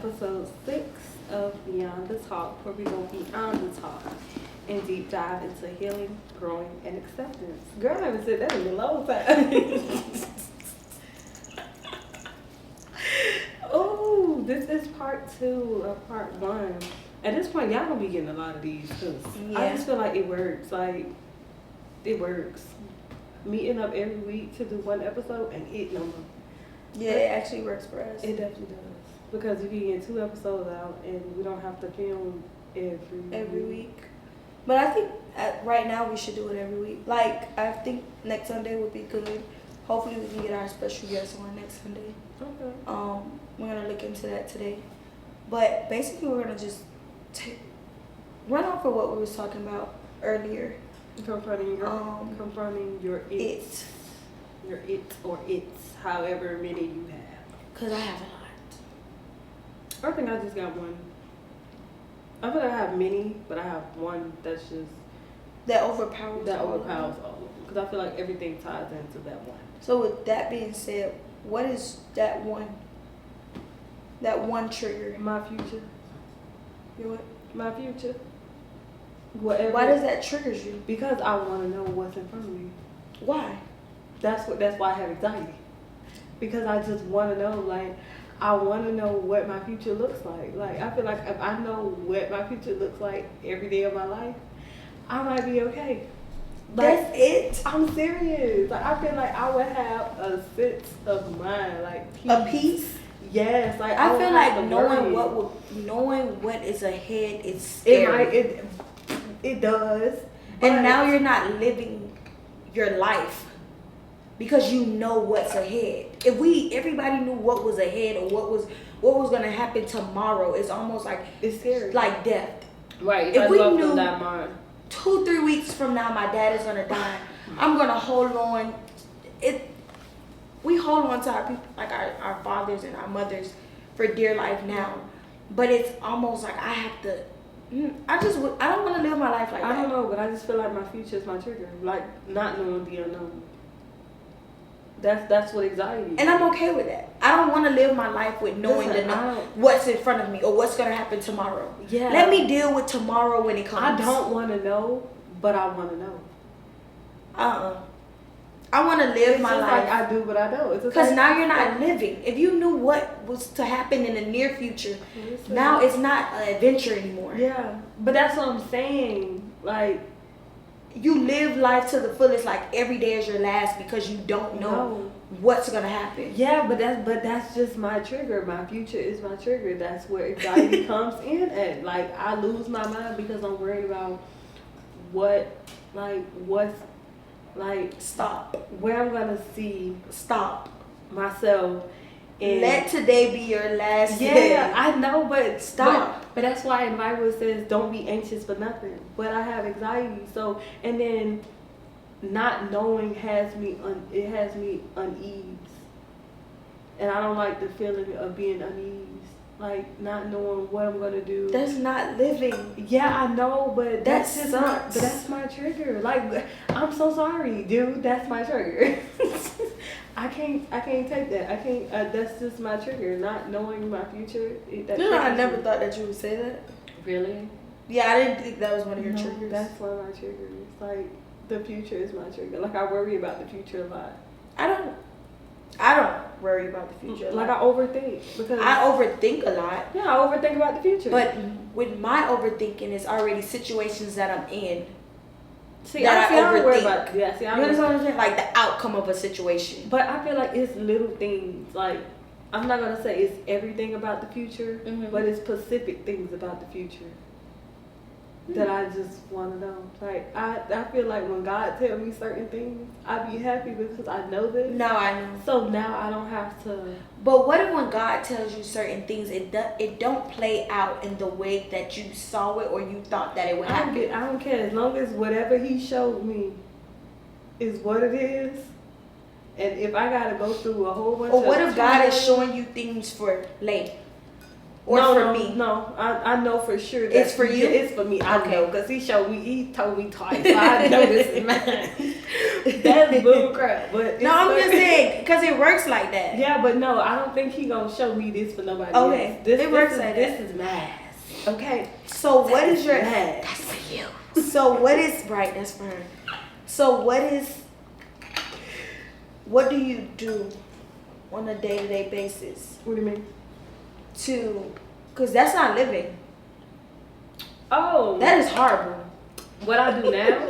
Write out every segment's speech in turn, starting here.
episode 6 of Beyond the Talk, where we're going to be on the talk and deep dive into healing, growing, and acceptance. Girl, I haven't said that in a long time. Oh, this is part 2 of part 1. At this point, y'all gonna be getting a lot of these because I just feel like it works. Like, it works. Meeting up every week to do one episode and it no more. Yeah, it actually works for us. It definitely does. Because you can get 2 episodes out and we don't have to film every week. But I think right now we should do it every week. Like, I think next Sunday would be good. Hopefully we can get our special guest on next Sunday. Okay. We're going to look into that today. But basically we're going to just run off of what we was talking about earlier. Confronting your it. Your it or it's, however many you have. Because I have a lot. I think I just got one. I feel like I have many, but I have one that's just... That overpowers all of them. Because I feel like everything ties into that one. So with that being said, what is that one trigger? My future. Your what? My future. Whatever. Why does that trigger you? Because I want to know what's in front of me. Why? That's why I have anxiety. Because I just want to know, like, I want to know what my future looks like. Like, I feel like if I know what my future looks like every day of my life, I might be okay. Like, that's it? I'm serious. Like, I feel like I would have a sense of mind, like peace. A peace? Yes. Like, I feel like knowing what is ahead is scary. It does. And now you're not living your life because you know what's ahead. If everybody knew what was ahead or what was gonna happen tomorrow, it's almost like it's scary. Like death. Right. If we knew 2-3 weeks from now my dad is gonna die, I'm gonna hold on. We hold on to our people, like our fathers and our mothers, for dear life now. But it's almost like I have to. I don't want to live my life like that. I don't know, but I just feel like my future is my trigger. Like, not knowing the unknown. That's what anxiety is. And I'm okay with that. I don't want to live my life with knowing what's in front of me or what's going to happen tomorrow. Yeah. Let me deal with tomorrow when it comes. I don't want to know, but I want to know. I want to live my life. Like I do, but I don't. Because now you're not living. If you knew what was to happen in the near future, now it's not an adventure anymore. Yeah. But that's what I'm saying. Like, you live life to the fullest, like every day is your last because you don't know what's gonna happen. Yeah, but that's just my trigger. My future is my trigger. That's where anxiety comes in at. Like, I lose my mind because I'm worried about what's stop. Where I'm gonna see myself. And let today be your last day. Yeah, I know, but stop. But that's why in the Bible it says, don't be anxious for nothing. But I have anxiety. So, and then not knowing has me unease. And I don't like the feeling of being unease. Like, not knowing what I'm going to do. That's not living. Yeah, I know, but that's my trigger. Like, I'm so sorry, dude. That's my trigger. I can't take that. I can't. That's just my trigger. Not knowing my future. I never thought that you would say that. Really? Yeah, I didn't think that was one of your triggers. That's one of my triggers. Like, the future is my trigger. Like, I worry about the future a lot. I don't worry about the future. Like, I overthink because I overthink a lot. Yeah, I overthink about the future. But with my overthinking, it's already situations that I'm in. I don't worry about. Yeah, you understand what I'm saying? Like the outcome of a situation. But I feel like it's little things. Like, I'm not gonna say it's everything about the future, but it's specific things about the future that I just want to know. Like, I feel like when God tells me certain things, I be happy because I know this. Now I know. So now I don't have to. But what if when God tells you certain things, it don't play out in the way that you saw it or you thought that it would happen? I don't care. As long as whatever He showed me is what it is. And if I got to go through a whole bunch or what if God is showing you things for later? or for me? No, I know for sure that It's for you? It's for me. I Okay. know because he told me twice. So I know this is mine. That's bull crap. But No, I'm just saying because it works like that. Yeah, but no, I don't think he gonna show me this for nobody Okay, else. This works is, like this that. is mine. Okay. So what is your? mine? That's for you. So what is right? That's for her. So what do you do on a day-to-day basis What do you mean? because that's not living. Oh, That is horrible. what I do now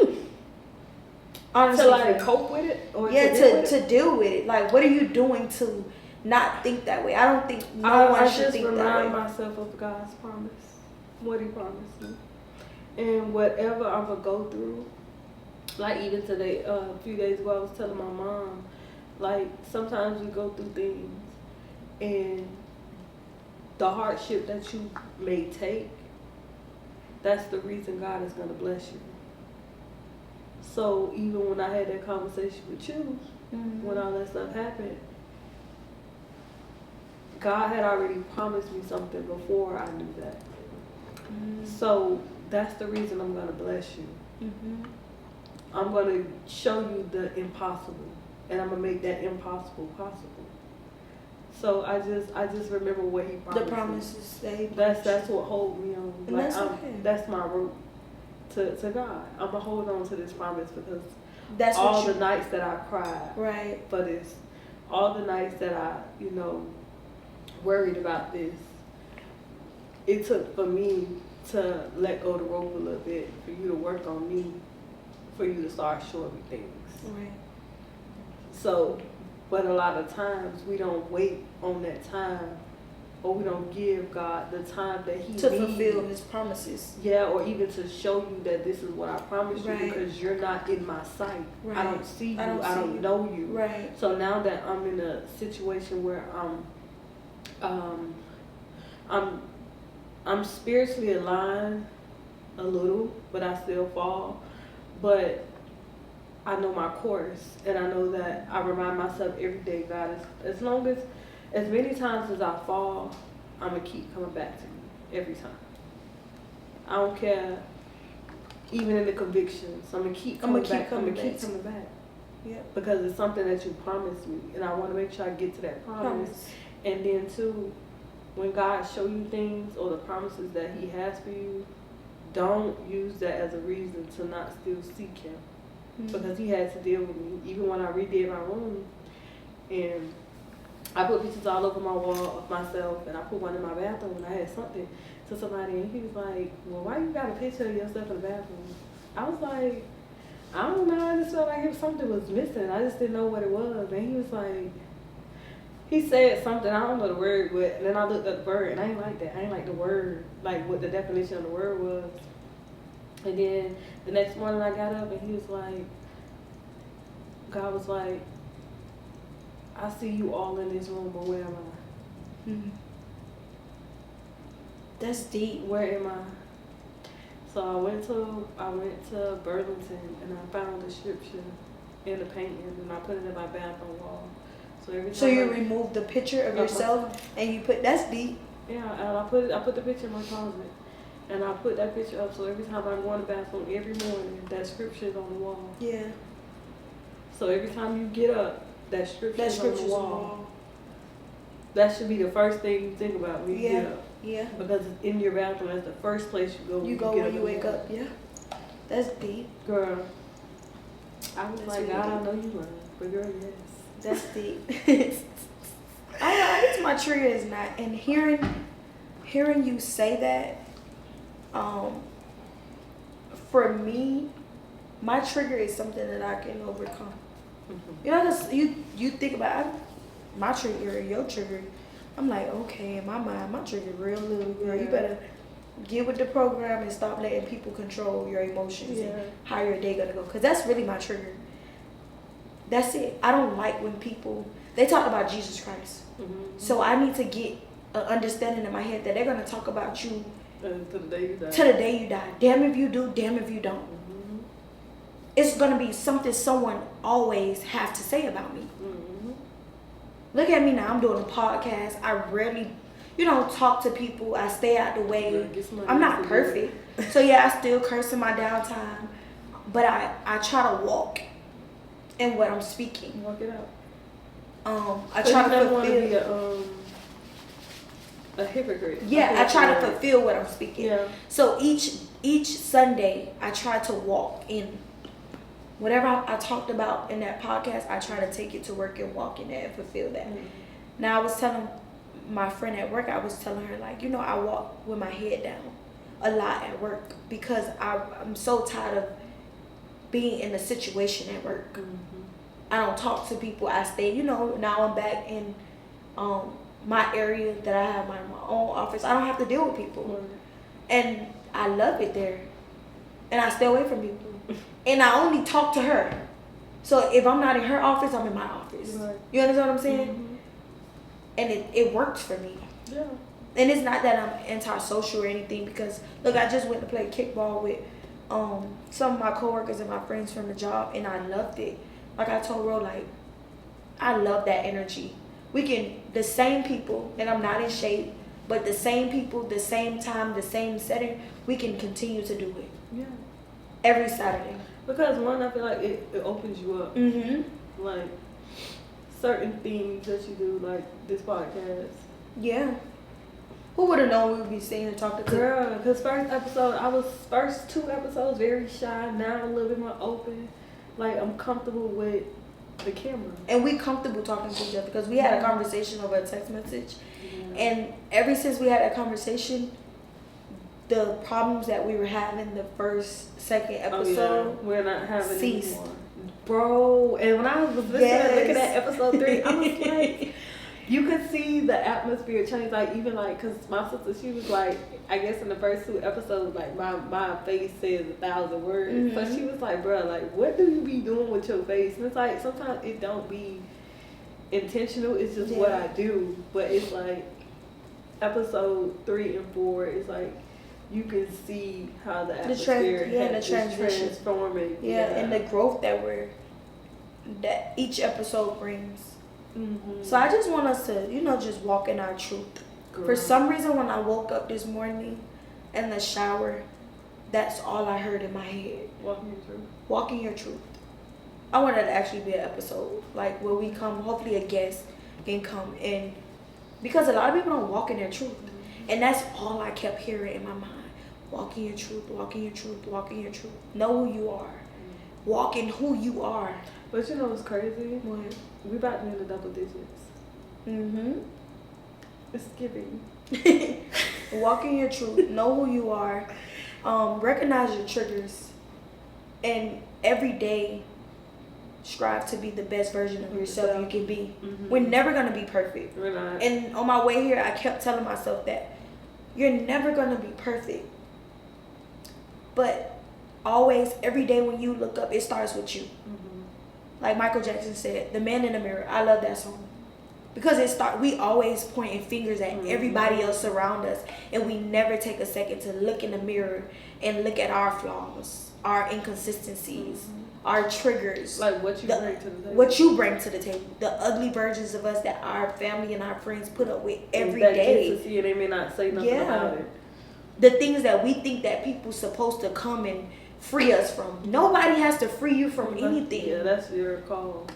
Honestly, to like friend. cope with it, or Yeah, to deal with it? to deal with it. Like, what are you doing to not think that way? I don't think I should just think that remind way. myself of God's promise, what He promised me, and whatever I'm gonna go through. Like even today, a few days ago, I was telling my mom, like sometimes we go through things, and the hardship that you may take, that's the reason God is gonna bless you. So even when I had that conversation with you, when all that stuff happened, God had already promised me something before I knew that. So that's the reason I'm gonna bless you. I'm gonna show you the impossible, and I'm gonna make that impossible possible. So I just remember what He promised. The promises that He That's what holds me on. And Like that's okay. that's my root to God. I'm gonna hold on to this promise because That's all what the nights that I cried right. for this, all the nights that I, worried about this, it took for me to let go the rope a little bit, for you to work on me, for you to start showing me things. Right. So, but a lot of times we don't wait on that time, or we don't give God the time that He To needs. fulfill His promises. Yeah, or even to show you that this is what I promised Right. you, because you're not in my sight. Right. I don't see you. I I see don't you. know you. Right. So now that I'm in a situation where I'm spiritually aligned a little, but I still fall. But I know my course, and I know that I remind myself every day, God, as many times as I fall, I'm gonna keep coming back to you every time. I don't care, even in the convictions, I'm gonna keep coming back. I'm gonna keep coming back. Yeah. Because it's something that you promised me, and I want to make sure I get to that promise. And then too, when God show you things or the promises that He has for you, don't use that as a reason to not still seek Him. Because He had to deal with me, even when I redid my room, and I put pictures all over my wall of myself, and I put one in my bathroom, and I had something to somebody, and he was like, well, why you got a picture of yourself in the bathroom? I was like, I don't know, I just felt like if something was missing, I just didn't know what it was. And he was like, he said something, I don't know the word, but then I looked up the word, and I ain't like that. I ain't like the word, like what the definition of the word was. And then the next morning I got up, and he was like, God was like, I see you all in this room, but where am I? That's deep. Where am I? So I went to Burlington, and I found the scripture in the painting, and I put it in my bathroom wall. So every time you removed the picture of yourself and you put, that's deep. Yeah, and I put the picture in my closet, and I put that picture up. So every time I go in the bathroom, every morning, that scripture is on the wall. Yeah. So every time you get up, that scripture is on the wall. That should be the first thing you think about when you get up. Yeah. Because it's in your bathroom. That's the first place you go. You go when you wake up. Yeah. That's deep. Girl, I was That's like, really God, I deep. know you love, but girl, yes. That's deep. I it's my trigger is not, and hearing you say that, for me, my trigger is something that I can overcome. You know, cause you think about my trigger or your trigger. I'm like, okay, in my mind, my trigger real little, girl. You better get with the program and stop letting people control your emotions and how your day gonna go. Cause that's really my trigger. That's it. I don't like when people, they talk about Jesus Christ. So I need to get an understanding in my head that they're gonna talk about you to the day you die. To the day you die. Damn if you do, damn if you don't. It's gonna be something someone always have to say about me. Look at me now. I'm doing a podcast. I rarely talk to people. I stay out the way. Right, get somebody I'm else not to do perfect. So yeah, I still curse in my downtime. But I try to walk in what I'm speaking. Walk it out. I So try you to never want to be fulfill. a hypocrite. Yeah, I try to fulfill what I'm speaking. Yeah. So each Sunday, I try to walk in whatever I talked about in that podcast. I try to take it to work and walk in that and fulfill that. Mm-hmm. Now I was telling my friend at work, I was telling her like, I walk with my head down a lot at work because I'm so tired of being in a situation at work. Mm-hmm. I don't talk to people. I stay, now I'm back in my area that I have my own office. I don't have to deal with people. Right. And I love it there. And I stay away from people. And I only talk to her. So if I'm not in her office, I'm in my office. Right. You understand what I'm saying? Mm-hmm. And it works for me. Yeah. And it's not that I'm antisocial or anything because, look, I just went to play kickball with some of my coworkers and my friends from the job, and I loved it. Like I told Ro, like, I love that energy. The same people, and I'm not in shape, but the same people, the same time, the same setting, we can continue to do it. Yeah. Every Saturday. Because one, I feel like it opens you up. Mm-hmm. Like, certain things that you do, like this podcast. Yeah. Who would have known we would be sitting and talking to Girl, because first 2 episodes very shy. Now I'm a little bit more open. Like, I'm comfortable with the camera. And we comfortable talking to each other because we had a conversation over a text message. Yeah. And ever since we had that conversation, the problems that we were having the second episode, we're not having ceased. Anymore. Bro, and when I was looking at episode 3, I was like, you could see the atmosphere change. Like, even like, because my sister, she was like, I guess in the first 2 episodes, like, my face says 1,000 words. Mm-hmm. So she was like, bro, like, what do you be doing with your face? And it's like, sometimes it don't be intentional. It's just what I do. But it's like, episode 3 and 4, it's like, you can see how the atmosphere is transforming. Yeah, and the growth that each episode brings. Mm-hmm. So I just want us to, just walk in our truth. Girl. For some reason, when I woke up this morning in the shower, that's all I heard in my head. Walking your truth. Walking your truth. I want it to actually be an episode, like where we come, hopefully a guest can come in. Because a lot of people don't walk in their truth. Mm-hmm. And that's all I kept hearing in my mind. Walking your truth, walking your truth, walking your truth. Know who you are. Mm-hmm. Walk in who you are. But you know what's crazy? What? We about to be in the double digits. Mm-hmm. It's giving. Walk in your truth. Know who you are. Recognize your triggers. And every day, strive to be the best version of yourself you can be. Mm-hmm. We're never going to be perfect. We're not. And on my way here, I kept telling myself that you're never going to be perfect. But always, every day when you look up, it starts with you. Mm-hmm. Like Michael Jackson said, "The Man in the Mirror." I love that song. Because we always pointing fingers at everybody else around us. And we never take a second to look in the mirror and look at our flaws, our inconsistencies, our triggers. Like what you bring to the table. What you bring to the table. The ugly versions of us that our family and our friends put up with every day. Kids to see it, they may not say nothing about it. The things that we think that people's supposed to come and free us from. Nobody has to free you from anything. Yeah, that's your call.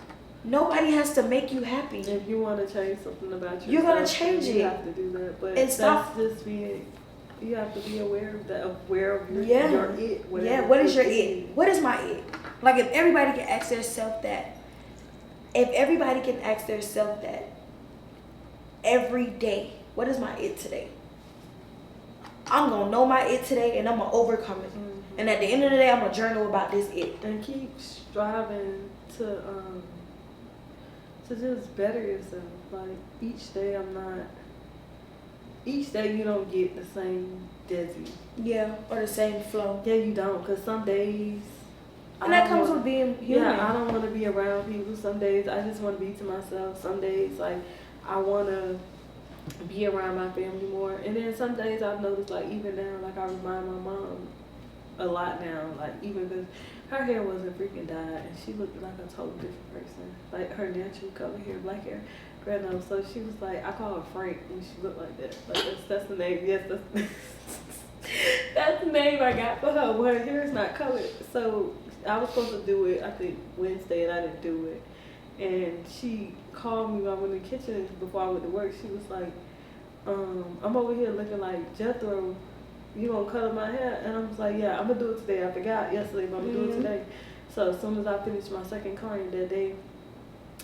Nobody has to make you happy. If you want to change something about yourself, you're gonna change it. You have to do that. But and stop. Just being. You have to be aware of that. Aware of your it. Yeah. What is your it? What is my it? Like if everybody can ask themselves that. If everybody can ask themselves that every day, what is my it today? I'm gonna know my it today, and I'm gonna overcome it. Mm-hmm. And at the end of the day, I'm gonna journal about this it. And keep striving to just better yourself. Like each day you don't get the same Desi. Yeah, or the same flow. Yeah, you don't. Because some days... And that comes with being human. Yeah, I don't want to be around people. Some days I just want to be to myself. Some days, like, I want to be around my family more. And then some days I've noticed, like, even now, like, I remind my mom a lot now. Like, even because her hair wasn't freaking dyed, and she looked like a totally different person. Like her natural color hair, black hair, grandma. So she was like, I call her Frank when she looked like that. Like that's the name. Yes, that's the name I got for her. Well, her hair is not colored. So I was supposed to do it, I think Wednesday, and I didn't do it. And she called me while I was in the kitchen before I went to work. She was like, I'm over here looking like Jethro. You gonna color my hair? And I was like, yeah, I'm gonna do it today. I forgot yesterday, but I'm gonna do it today. So as soon as I finished my second client that day,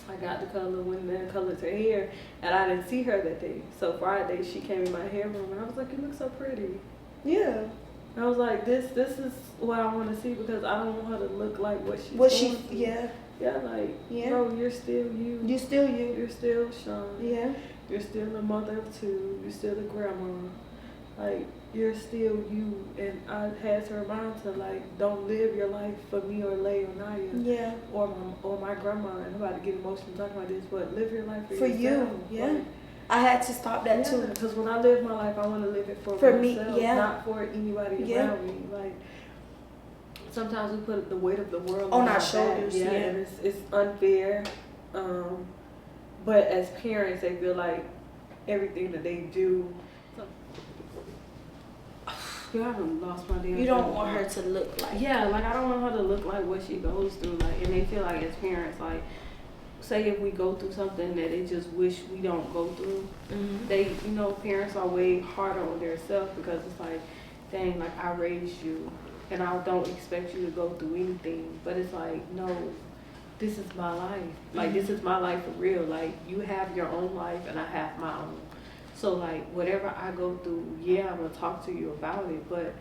I got the color, went there and colored her hair, and I didn't see her that day. So Friday she came in my hair room, and I was like, you look so pretty. Yeah. And I was like, this is what I want to see, because I don't want her to look like what she's going through. Yeah. Yeah, like, bro, you're still you. You still you. You're still Sean. Yeah. You're still a mother of two. You're still a grandma. Like, you're still you. And I had to remind her, like, don't live your life for me or Lay or Naya. Yeah. Or my grandma. And I'm about to get emotional talking about this, but live your life for yourself. you. Yeah. Like, I had to stop that too. Because when I live my life, I want to live it for myself, me. Yeah. not for anybody around me. Like, sometimes we put the weight of the world on our shoulders. Back, and it's unfair. But as parents, they feel like everything that they do. I done lost my damn. You don't want her to look like. Yeah, like I don't want her to look like what she goes through. Like, and they feel like as parents, like, say if we go through something that they just wish we don't go through, they, parents are way harder on themselves, because it's like, dang, like I raised you, and I don't expect you to go through anything. But it's like, no, this is my life. Like, this is my life for real. Like, you have your own life and I have my own. So like, whatever I go through, yeah, I'm gonna talk to you about it, but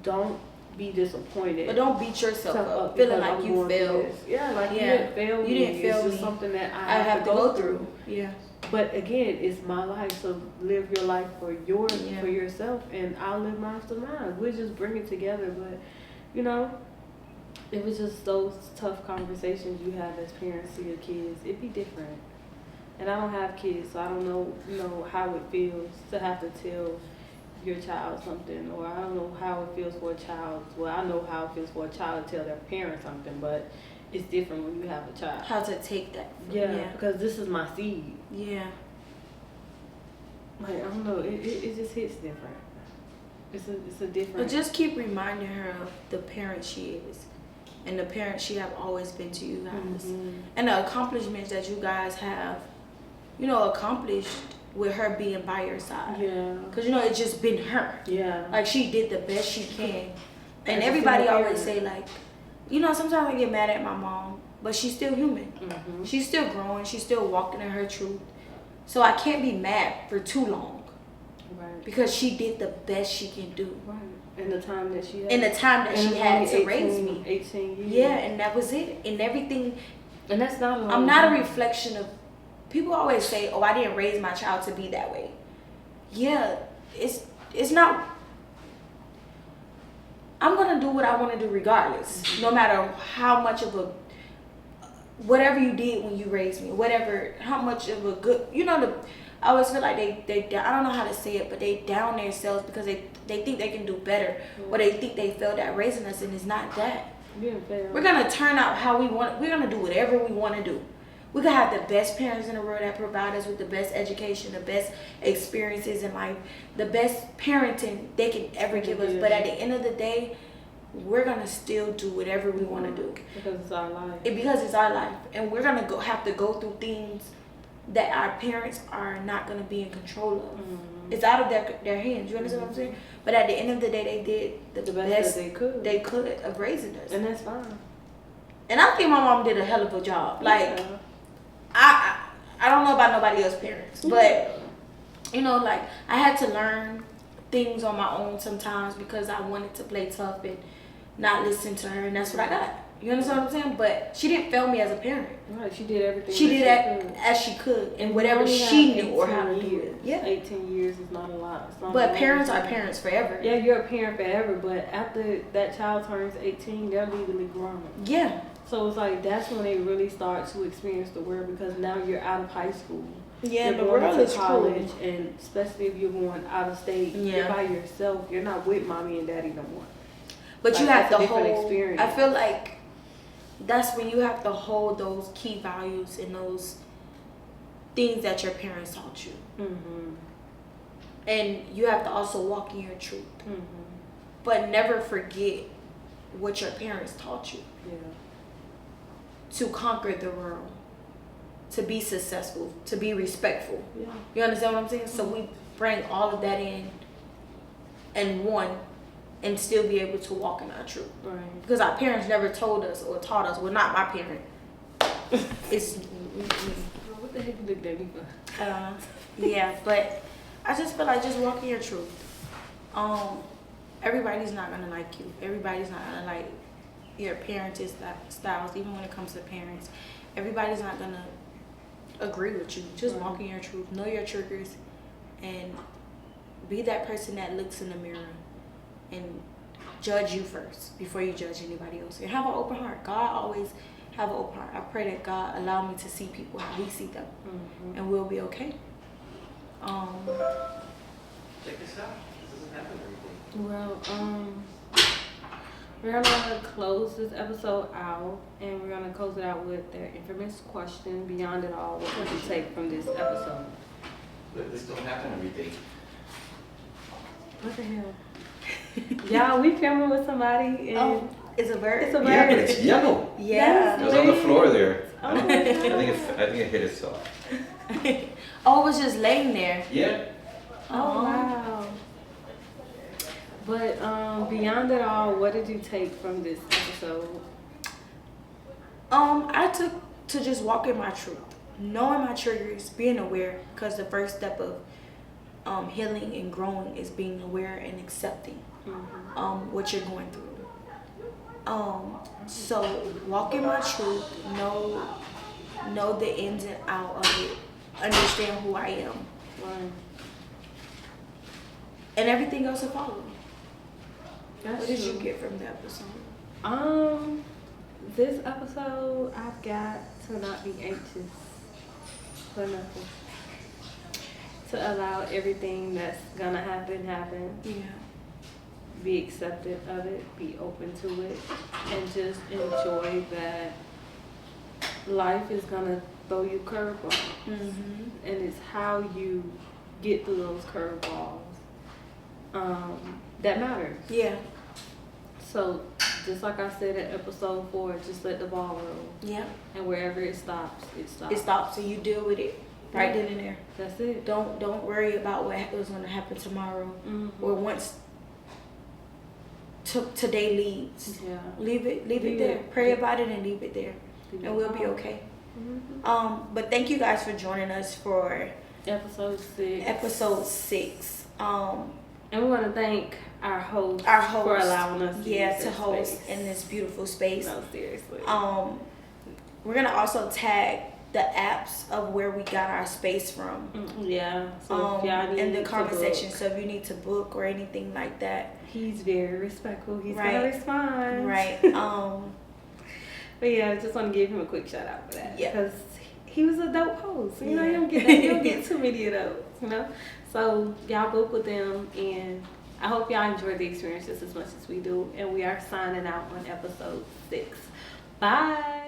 don't be disappointed. But don't beat yourself up feeling like you failed. Yeah, like you didn't fail me. You didn't fail it's me. Just something that I have to go through. Yeah. But again, it's my life, so live your life for for yourself, and I'll live mine for mine. We'll just bring it together. But it was just those tough conversations you have as parents to your kids. It'd be different. And I don't have kids, so I don't know how it feels to have to tell your child something, or I don't know how it feels for a child. Well, I know how it feels for a child to tell their parent something, but it's different when you have a child. How to take that. Yeah, because this is my seed. Yeah. Like, I don't know, it just hits different. It's a different. But just keep reminding her of the parent she is, and the parent she have always been to you guys, and the accomplishments that you guys have, accomplished with her being by your side. Yeah. Because it's just been her. Yeah. Like, she did the best she can, and everybody always say, like, sometimes I get mad at my mom, but she's still human. She's still growing. She's still walking in her truth. So I can't be mad for too long. Right. Because she did the best she can do. Right. In the time that she had. In the time that she had to raise me. 18 years. Yeah, and that was it. And everything. And that's not a long I'm not time. a reflection of. People always say, "Oh, I didn't raise my child to be that way." Yeah, it's not. I'm gonna do what I want to do regardless, no matter how much of a. Whatever you did when you raised me, how much of a good, I always feel like they I don't know how to say it, but they down themselves because they think they can do better, or they think they failed at raising us, and it's not that. We're gonna turn out how we want. We're gonna do whatever we want to do. We could have the best parents in the world that provide us with the best education, the best experiences in life, the best parenting they can ever give us. But at the end of the day, we're gonna still do whatever we want to do because it's our life. Because it's our life, and we're gonna have to go through things that our parents are not gonna be in control of. It's out of their hands. You understand what I'm saying? But at the end of the day, they did the best they could. They could of raising us, and that's fine. And I think my mom did a hell of a job. Like, I don't know about nobody else's parents, but like, I had to learn things on my own sometimes because I wanted to play tough and not listen to her, and that's what I got. You understand what I'm saying? But she didn't fail me as a parent. Right, she did everything. She did as she could, and whatever she knew or how to do it. Yeah, 18 years is not a lot. But parents are parents forever. Yeah, you're a parent forever, but after that child turns 18, they're legally grown. Yeah. So it's like that's when they really start to experience the world, because now you're out of high school. Yeah, you're the going world to is college, cool. and especially if you're going out of state, you're by yourself. You're not with mommy and daddy no more. But like, you have that's a to different hold. experience. I feel like that's when you have to hold those key values and those things that your parents taught you. Mm-hmm. And you have to also walk in your truth. Mm-hmm. But never forget what your parents taught you. Yeah. To conquer the world, to be successful, to be respectful. Yeah. You understand what I'm saying? So we bring all of that in and one, and still be able to walk in our truth. Right. Because our parents never told us or taught us. Well, not my parent. It's What the heck you looked at me for? yeah, but I just feel like just walk in your truth. Everybody's not gonna like you. Everybody's not gonna like your parenting styles, even when it comes to parents. Everybody's not gonna agree with you. Just walk in your truth. Know your triggers, and be that person that looks in the mirror and judge you first before you judge anybody else. And have an open heart. God always have an open heart. I pray that God allow me to see people how He see them, and we'll be okay. Check this out. This doesn't happen every day. Well, we're gonna close this episode out, and we're gonna close it out with the infamous question: beyond it all, what would you take from this episode? But this don't happen every day. What the hell? Y'all, we filming with somebody, and It's a bird. it's a bird. Yeah, but it's yellow. Yeah. It was on the floor there. Oh my I God. think it hit itself. Oh, it was just laying there. Yeah. Oh wow. But beyond it all, what did you take from this episode? I took to just walk in my truth, knowing my triggers, being aware, because the first step of healing and growing is being aware and accepting what you're going through. So walk in my truth, know the ins and out of it, understand who I am, Right. and everything else will follow. That's What did you true. get from the episode? This episode, I've got to not be anxious for nothing. To allow everything that's gonna happen. Yeah. Be accepted of it, be open to it, and just enjoy that life is gonna throw you curveballs. Mm-hmm. And it's how you get through those curveballs that matters. Yeah. So, just like I said in episode 4, just let the ball roll. Yeah. And wherever it stops, it stops. It stops, and you deal with it right then and there. That's it. Don't worry about what was going to happen tomorrow or once today leaves. Yeah. Leave it Leave there. it. Pray about it and leave it there, Leave and it we'll be alone. okay. Mm-hmm. But thank you guys for joining us for Episode 6. episode 6. And we want to thank our host, Our for host, allowing us to use to this host space. in this beautiful space. No, seriously. We're gonna also tag the apps of where we got our space from. Yeah. So if y'all need in the to comment book, section. So if you need to book or anything like that, he's very respectful. He's Right. gonna respond. right? But yeah, I just want to give him a quick shout out for that. Yeah. Because he was a dope host. You know, Yeah. you don't get that. You don't get too many of those. You know. So y'all book with them, and I hope y'all enjoyed the experience just as much as we do. And we are signing out on episode 6. Bye.